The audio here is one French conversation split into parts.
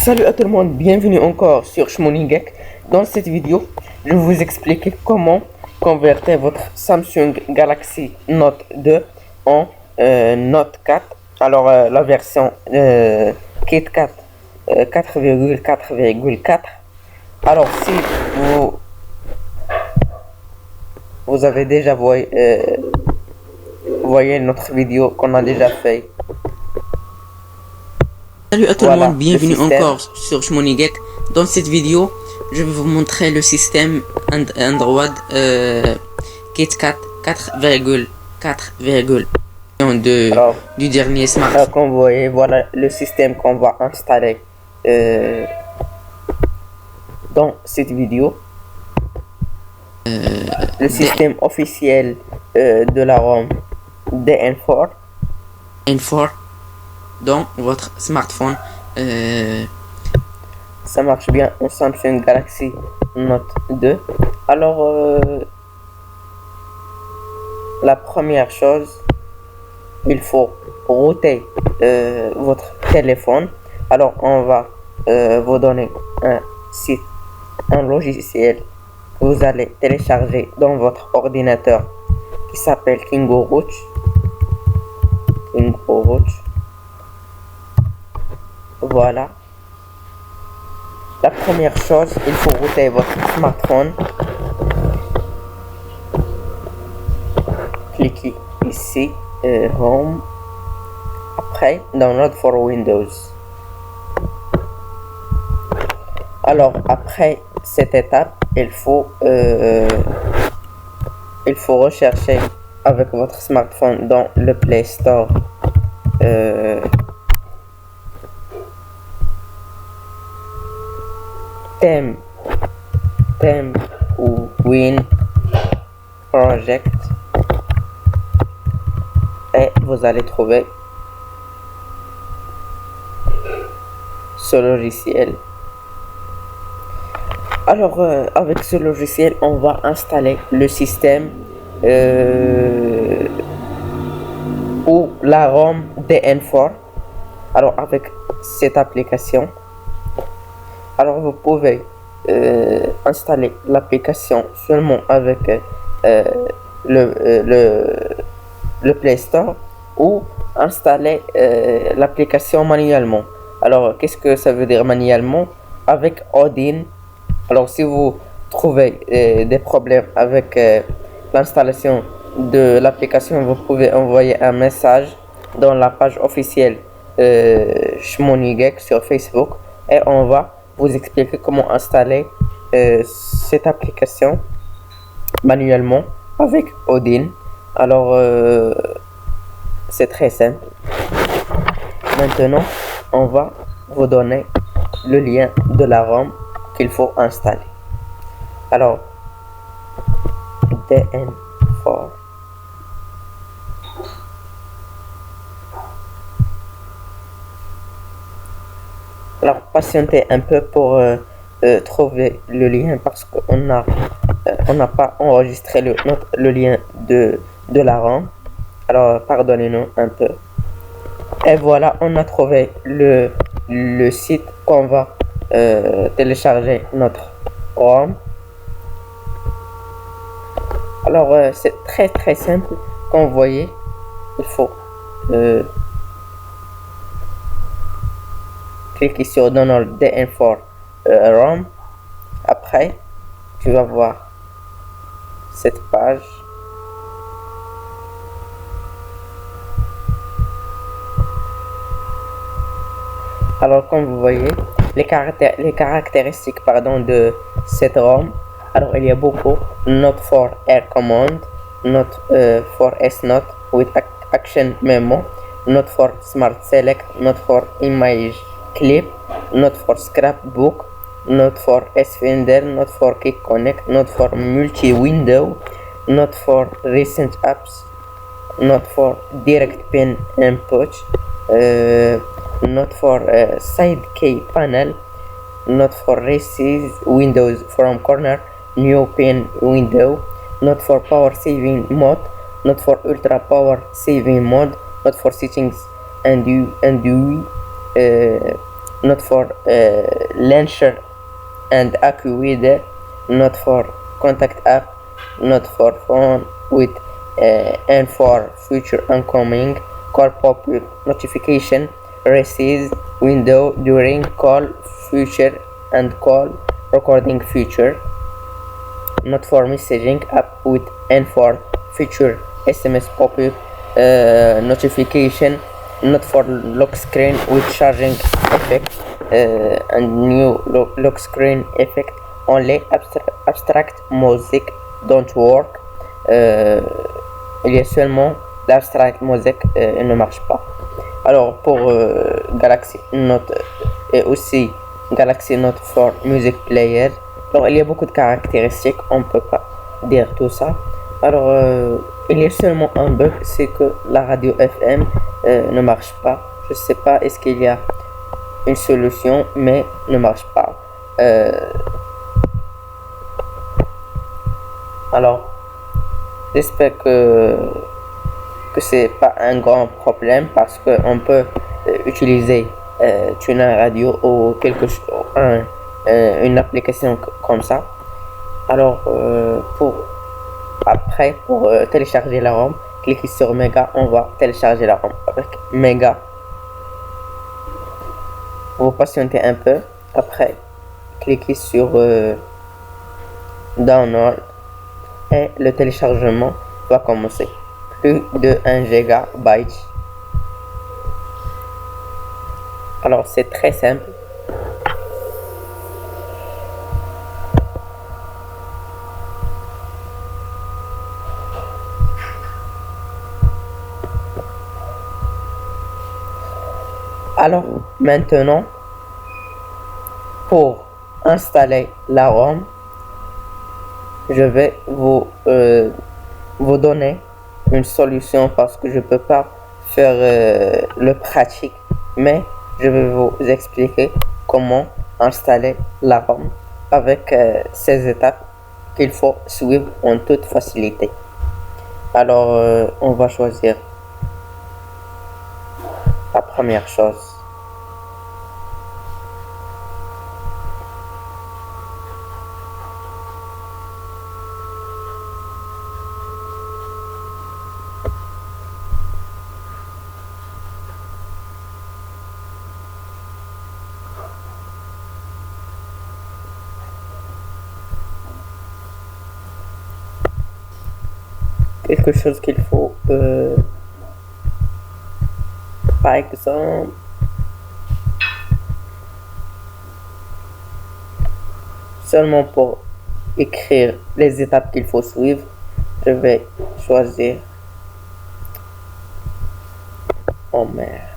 Salut à tout le monde, bienvenue encore sur Shmoningek. Dans cette vidéo, je vais vous expliquer comment convertir votre Samsung Galaxy Note 2 en Note 4. Alors la version KitKat 4,4,4. Alors si vous avez déjà voyé notre vidéo qu'on a déjà fait. Salut à tout Voilà, le monde, bienvenue le système. encore sur Shmoningek. Dans cette vidéo, je vais vous montrer le système Android KitKat 4,4,1 Alors, du dernier smartphone. comme vous voyez, voilà le système qu'on va installer dans cette vidéo. Le système officiel de la ROM DN4. N4 dans votre smartphone. Ça marche bien en Samsung Galaxy Note 2. Alors, la première chose, il faut router votre téléphone. Alors, on va vous donner un site, un logiciel que vous allez télécharger dans votre ordinateur qui s'appelle KingoRoot. Voilà. La première chose, il faut router votre smartphone. Cliquez ici, Home. Après, Download for Windows. Alors, après cette étape, il faut rechercher avec votre smartphone dans le Play Store thème ou Win Project et vous allez trouver ce logiciel. Alors avec ce logiciel on va installer le système ou la ROM DN4. Alors avec cette application, alors vous pouvez installer l'application seulement avec le Play Store ou installer l'application manuellement. Alors qu'est-ce que ça veut dire manuellement? Avec Odin. Alors si vous trouvez des problèmes avec l'installation de l'application, vous pouvez envoyer un message dans la page officielle Shmoningek sur Facebook et on va vous expliquer comment installer cette application manuellement avec Odin. Alors c'est très simple. Maintenant on va vous donner le lien de la ROM qu'il faut installer. Alors DN4. Alors patientez un peu pour trouver le lien parce qu'on n'a pas enregistré le lien de la ROM. Alors pardonnez-nous un peu. Et voilà, on a trouvé le site qu'on va télécharger notre ROM. Alors c'est très simple. Comme vous voyez, il faut cliquer sur Download DN4 ROM. Après, tu vas voir cette page. Alors comme vous voyez, les caractéristiques de cette ROM. Alors il y a beaucoup. Not for Air Command, not for S-Note with Action Memo, not for Smart Select, not for Image Clip, not for Scrapbook, not for S-Finder, not for Quick Connect, not for Multi-Window, not for Recent Apps, not for Direct Pin Input, not for Side Key Panel, not for Receive Windows from Corner, New Pin Window, not for Power Saving Mode, not for Ultra Power Saving Mode, not for Settings and UI not for launcher and AccuReader, not for contact app, not for phone with and for future incoming call pop-up notification receives window during call future and call recording feature, not for messaging app with and for future SMS pop-up notification, not for lock screen with charging effect and new lock screen effect. Only abstract music don't work. Il y a seulement l'abstract music, il ne marche pas. Alors pour Galaxy Note et aussi Galaxy Note for Music Player, alors il y a beaucoup de caractéristiques, on ne peut pas dire tout ça. Alors il y a seulement un bug, c'est que la radio FM ne marche pas. Je sais pas est-ce qu'il y a une solution, mais ne marche pas. Alors j'espère que c'est pas un grand problème parce que on peut utiliser TuneIn Radio ou une application comme ça. Alors pour télécharger la ROM, cliquez sur Mega, on va télécharger la ROM avec Mega. Vous patientez un peu, après cliquez sur Download et le téléchargement va commencer. Plus de 1 gigabyte. Alors c'est très simple. Alors maintenant, pour installer la ROM, je vais vous donner une solution parce que je peux pas faire le pratique, mais je vais vous expliquer comment installer la ROM avec ces étapes qu'il faut suivre en toute facilité. Alors on va choisir la première chose. Quelque chose qu'il faut par exemple seulement pour écrire les étapes qu'il faut suivre, je vais choisir oh merde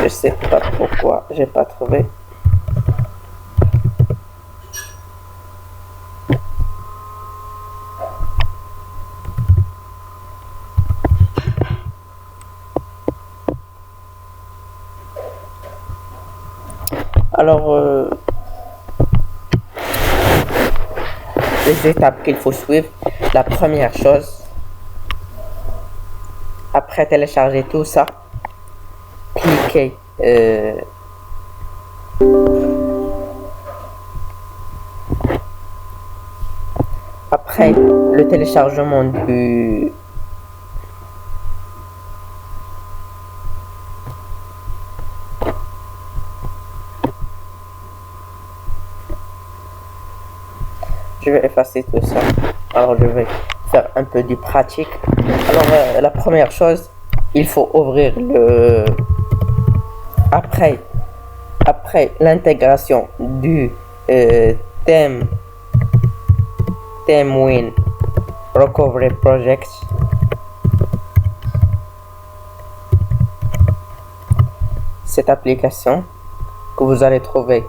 je sais pas pourquoi j'ai pas trouvé. Alors les étapes qu'il faut suivre, la première chose, après télécharger tout ça, cliquez après le téléchargement du je vais effacer tout ça. Alors je vais faire un peu du pratique. Alors la première chose, il faut ouvrir le après l'intégration du ThemeWin Recovery Project, cette application que vous allez trouver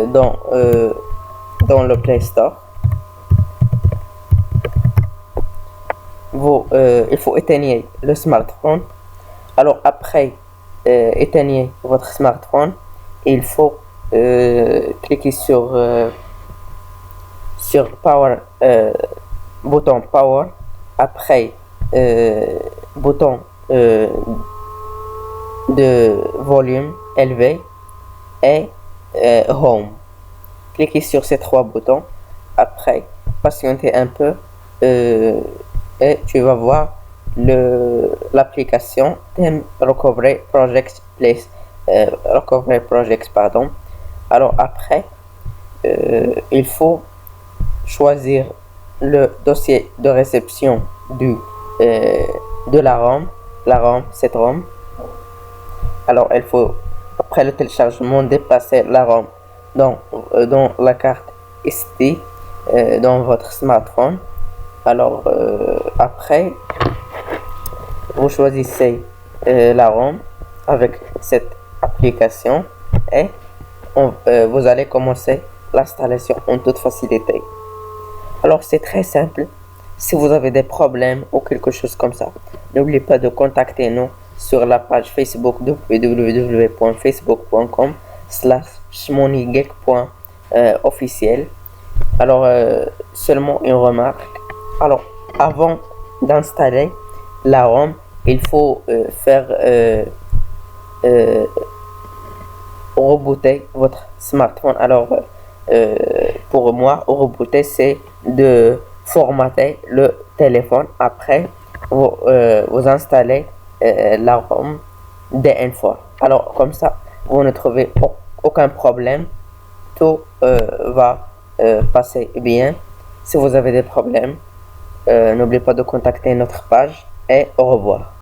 dans le Play Store. Il faut éteindre le smartphone. Alors après éteignez votre smartphone, il faut cliquer sur sur Power, bouton Power, après bouton de volume élevé et Home. Cliquez sur ces trois boutons. Après, patientez un peu et tu vas voir l'application Theme Recovery Projects Place. Recovery Projects, pardon. Alors après, il faut choisir le dossier de réception de la ROM, cette ROM. Alors il faut, après le téléchargement, déplacer la ROM dans la carte SD dans votre smartphone. Alors après, vous choisissez la ROM avec cette application et vous allez commencer l'installation en toute facilité. Alors c'est très simple. Si vous avez des problèmes ou quelque chose comme ça, n'oubliez pas de contacter nous sur la page Facebook www.facebook.com/shmonygeek.officiel. Alors seulement une remarque. Alors avant d'installer la ROM, il faut faire rebooter votre smartphone. Alors pour moi, rebooter, c'est de formater le téléphone. Après vous installez la ROM DN4. Alors comme ça, vous ne trouvez aucun problème, tout va passer bien. Si vous avez des problèmes, n'oubliez pas de contacter notre page et au revoir.